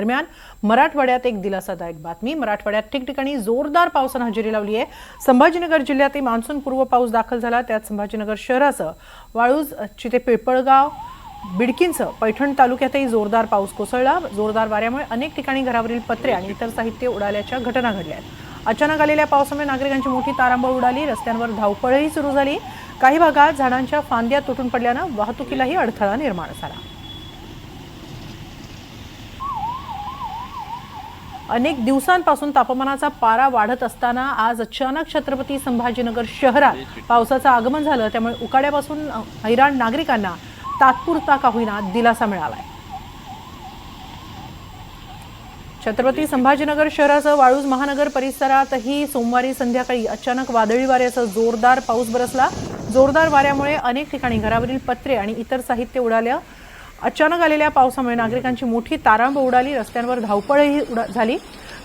दरम्यान मराठवाड्यात एक दिलासादायक बातमी। मराठवाड्यात ठिकठिकाणी जोरदार पावसाने हजेरी लावली आहे। संभाजीनगर जिल्ह्यातही मान्सून पूर्व पाऊस दाखल झाला। त्यात संभाजीनगर शहरासह वाळूज, चिते, पिंपळगाव, बिडकींसह पैठण तालुक्यातही जोरदार पाऊस कोसळला। जोरदार वाऱ्यामुळे अनेक ठिकाणी घरावरील पत्रे आणि इतर साहित्य उडाल्याच्या घटना घडल्या आहेत। अचानक आलेल्या पावसामुळे नागरिकांची मोठी तारांबळ उडाली। रस्त्यांवर धावपळही सुरू झाली। काही भागात झाडांच्या फांद्या तुटून पडल्याने वाहतुकीलाही अडथळा निर्माण झाला। अनेक दिवसांपासून तापमानाचा पारा वाढत असताना आज अचानक छत्रपती संभाजीनगर शहरात पावसाचं आगमन झालं। त्यामुळे उकाड्यापासून हैराण नागरिकांना तात्पुरता का होईना दिलासा मिळालाय। छत्रपती संभाजीनगर शहरासह वाळूज महानगर परिसरातही सोमवारी संध्याकाळी अचानक वादळी वाऱ्यासह जोरदार पाऊस बरसला। जोरदार वाऱ्यामुळे अनेक ठिकाणी घरावरील पत्रे आणि इतर साहित्य उडालं। अचानक आलेल्या पावसामुळे नागरिकांची मोठी तारांबळ उडाली। रस्त्यांवर धावपळही झाली।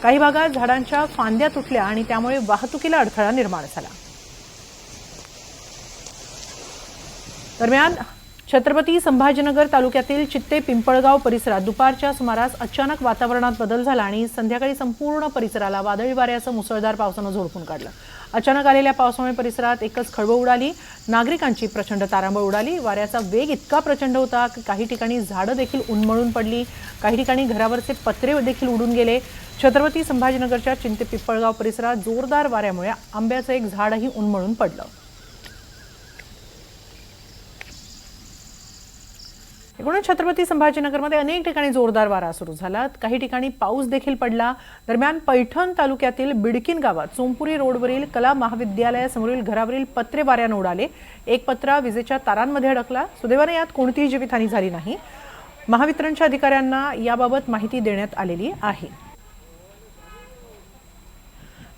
काही भागात झाडांच्या फांद्या तुटल्या आणि त्यामुळे वाहतुकीला अडथळा निर्माण झाला। दरम्यान छत्रपती संभाजीनगर तालुक्यातील चित्ते, पिंपळगाव परिसरात दुपारच्या सुमारास अचानक वातावरणात बदल झाला आणि संध्याकाळी संपूर्ण परिसराला वादळी वाऱ्यासह मुसळधार पावसाने झोडपून काढलं। अचानक आलेल्या पावसामुळे परिसरात एकच खळबळ उडाली। नागरिकांची प्रचंड तारांबळ उडाली। वाऱ्याचा वेग इतका प्रचंड होता की काही ठिकाणी झाडं देखील उन्मळून पडली। काही ठिकाणी घरावरचे पत्रे देखील उडून गेले। छत्रपती संभाजीनगरच्या चिंते, पिंपळगाव परिसरात जोरदार वाऱ्यामुळे आंब्याचं एक झाडही उन्मळून पडलं। एकूण छत्रपती संभाजीनगरमध्ये अनेक ठिकाणी जोरदार वारा सुरू झाला। काही ठिकाणी पाऊस देखील पडला। दरम्यान पैठण तालुक्यातील बिडकीन गावात सोमपुरी रोडवरील कला महाविद्यालयासमोरील घरावरील पत्रे वाऱ्याने उडाले। एक पत्रा विजेच्या तारांमध्ये अडकला। सुदैवाने यात कोणतीही जीवितहानी झाली नाही। महावितरणच्या अधिकाऱ्यांना याबाबत माहिती देण्यात आलेली आहे।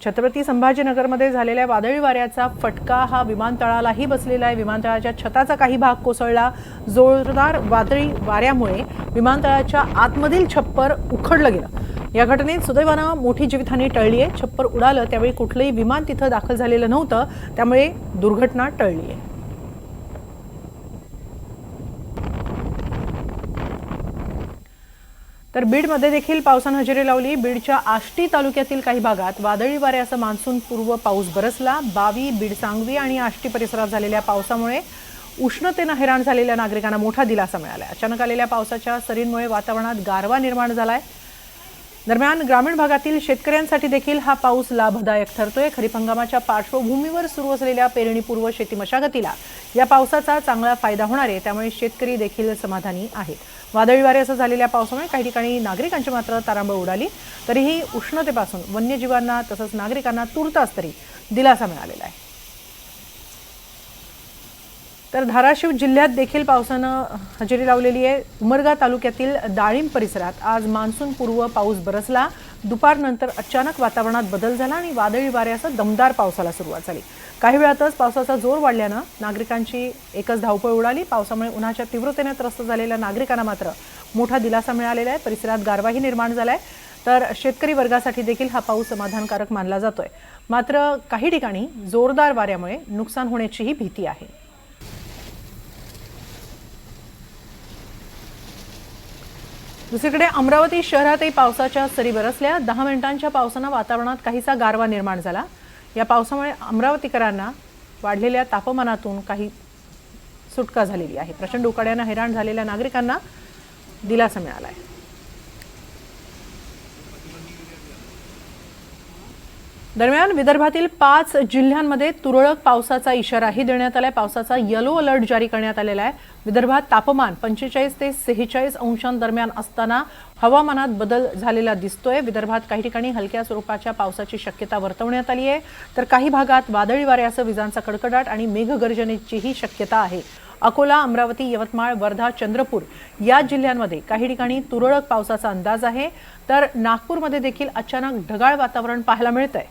छत्रपती संभाजीनगरमध्ये झालेल्या वादळी वाऱ्याचा फटका हा विमानतळालाही बसलेला आहे। विमानतळाच्या छताचा काही भाग कोसळला। जोरदार वादळी वाऱ्यामुळे विमानतळाच्या आतमधील छप्पर उखडलं गेलं। या घटनेत सुदैवाने मोठी जीवितहानी टळली आहे। छप्पर उडालं त्यावेळी कुठलंही विमान तिथं दाखल झालेलं नव्हतं, त्यामुळे दुर्घटना टळली आहे। तर बीडमध्ये देखील पावसाने हजेरी लावली। बीडच्या आष्टी तालुक्यातील काही भागात वादळी वाऱ्यासह मान्सून पूर्व पाऊस बरसला। बावी, बीड, सांगवी आणि आष्टी परिसरात झालेल्या पावसामुळे उष्णतेने हैराण झालेल्या नागरिकांना मोठा दिलासा मिळाला। अचानक आलेल्या पावसाच्या सरींमुळे वातावरणात गारवा निर्माण झालाय। दरम्यान ग्रामीण भागातील शेतकऱ्यांसाठी देखील हा पाऊस लाभदायक ठरतोय। खरीप हंगामाच्या पार्श्वभूमीवर सुरू असलेल्या पेरणीपूर्व शेती मशागतीला या पावसाचा चांगला फायदा होणार आहे। त्यामुळे शेतकरी देखील समाधानी आहेत। वादळी वाऱ्यासह झालेल्या पावसामुळे काही ठिकाणी नागरिकांची मात्र तारांबळ उडाली। तरीही उष्णतेपासून वन्यजीवांना तसंच नागरिकांना तुर्तास तरी दिलासा मिळालेला आहे। तर धाराशिव जिल्ह्यात देखील पावसानं हजेरी लावलेली आहे। उमरगा तालुक्यातील दाळिंब परिसरात आज मान्सून पूर्व पाऊस बरसला। दुपारनंतर अचानक वातावरणात बदल झाला आणि वादळी वाऱ्यासह दमदार पावसाला सुरुवात झाली। काही वेळातच पावसाचा जोर वाढल्यानं नागरिकांची एकच धावपळ उडाली। पावसामुळे उन्हाच्या तीव्रतेने त्रस्त झालेल्या नागरिकांना मात्र मोठा दिलासा मिळालेला आहे। परिसरात गारवाही निर्माण झालाय। तर शेतकरी वर्गासाठी देखील हा पाऊस समाधानकारक मानला जातोय। मात्र काही ठिकाणी जोरदार वाऱ्यामुळे नुकसान होण्याचीही भीती आहे। दुसरीकडे अमरावती शहरातही पावसाच्या सरी बरसल्या। 10 मिनिटांच्या पावसाने वातावरणात काहीसा गारवा निर्माण झाला। या पावसामुळे अमरावतीकरांना वाढलेल्या तापमानातून काही सुटका झालेली आहे। प्रचंड उकाड्याने हैराण झालेल्या नागरिकांना दिलासा मिळाला आहे। दरम्यान विदर्भातील 5 जिल्ह्यांमध्ये तुरळक पावसाचा इशाराही देण्यात आलाय। पावसाचा येलो अलर्ट जारी करण्यात आलेला आहे। विदर्भात तापमान 45 ते 46 अंशांदरम्यान असताना हवामानात बदल झालेला दिसतोय। विदर्भात काही ठिकाणी हलक्या स्वरूपाच्या पावसाची शक्यता वर्तवण्यात आली आहे। तर काही भागात वादळी वाऱ्यासह विजांचा कडकडाट आणि मेघगर्जनेचीही शक्यता आहे। अकोला, अमरावती, यवतमाळ, वर्धा, चंद्रपूर या जिल्ह्यांमध्ये काही ठिकाणी तुरळक पावसाचा अंदाज आहे। तर नागपूरमध्ये देखील अचानक ढगाळ वातावरण पाहायला मिळतंय।